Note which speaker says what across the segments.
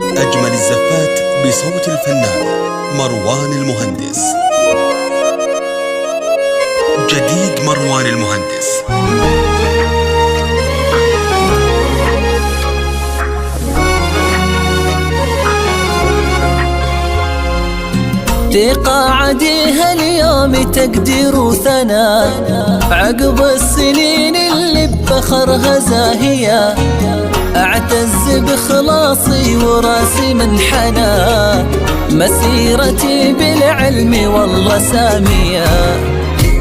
Speaker 1: أجمل الزفات بصوت الفنان مروان المهندس. جديد مروان المهندس.
Speaker 2: تقاعديها اليوم تقدير وثناء، عقب السنين اللي بفخرها زاهية. اعتز بخلاصي وراسي منحنى، مسيرتي بالعلم والله سامية.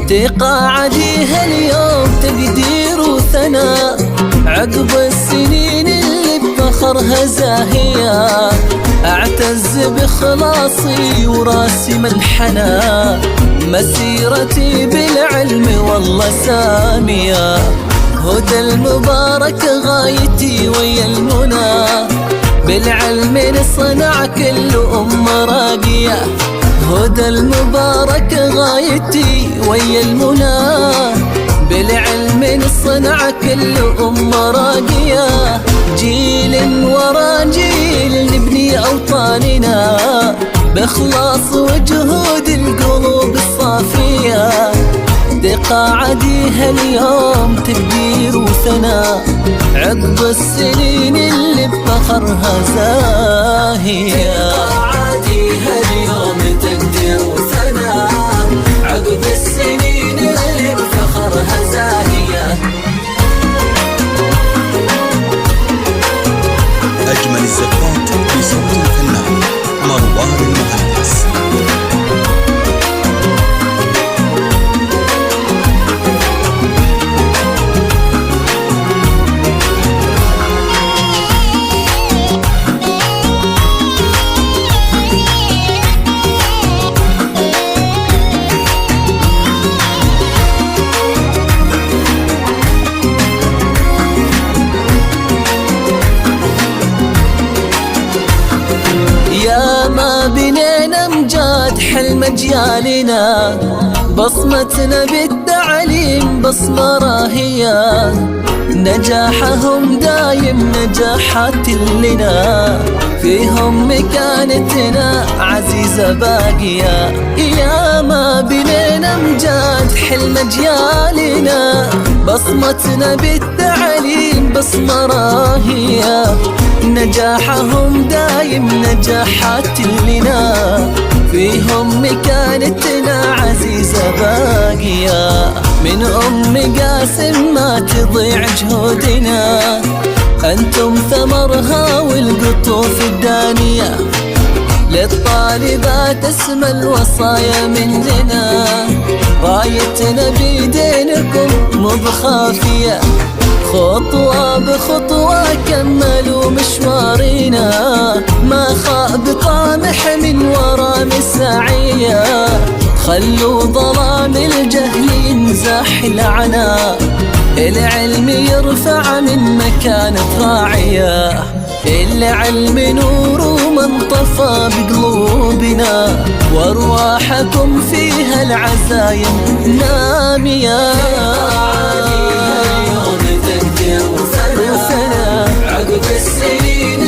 Speaker 2: تقاعديها اليوم تقدير وثناء، عقب السنين اللي بفخرها زاهية. اعتز بخلاصي وراسي منحنى، مسيرتي بالعلم والله سامية. هدى المبارك غايتي ويا المنى، بالعلم نصنع كل أمة راقية. هدى المبارك غايتي ويا المنى، بالعلم نصنع كل أمة راقية. جيل ورا جيل نبني أوطاننا، بإخلاص وجهود القلوب الصافية. تقاعديها اليوم تقدير وثناء، عقب السنين اللي بفخرها زاهية. تقاعديها اليوم تقدير وثناء، عقب السنين اللي بفخرها زاهية.
Speaker 1: أجمل الزفات بصوت الفنان مروان المهندس.
Speaker 2: يا ما بنينا امجاد حلم اجيالنا، بصمتنا بالتعليم بصمة راهية. نجاحهم دايم نجاحات لنا، فيهم مكانتنا عزيزة باقية. يا ما بنينا امجاد حلم اجيالنا، بصمتنا بالتعليم بصمة راهية. نجاحهم دايم نجاحات لنا، فيهم مكانتنا عزيزة باقية. من أم قاسم ما تضيع جهودنا، أنتم ثمرها والقطوف الدانية. للطالبات اسمى الوصايا مننا، رايتنا بيدينكم مو بخافية. خطوة بخطوة كملوا مشوارنا، ما خاب طامح من ورا مساعية. خلوا ظلام الجهل ينزاح لعنا، العلم يرفع من مكانة راعية. العلم نور من طفى بقلوبنا، وارواحكم فيها العزايم نامية. عقب السنين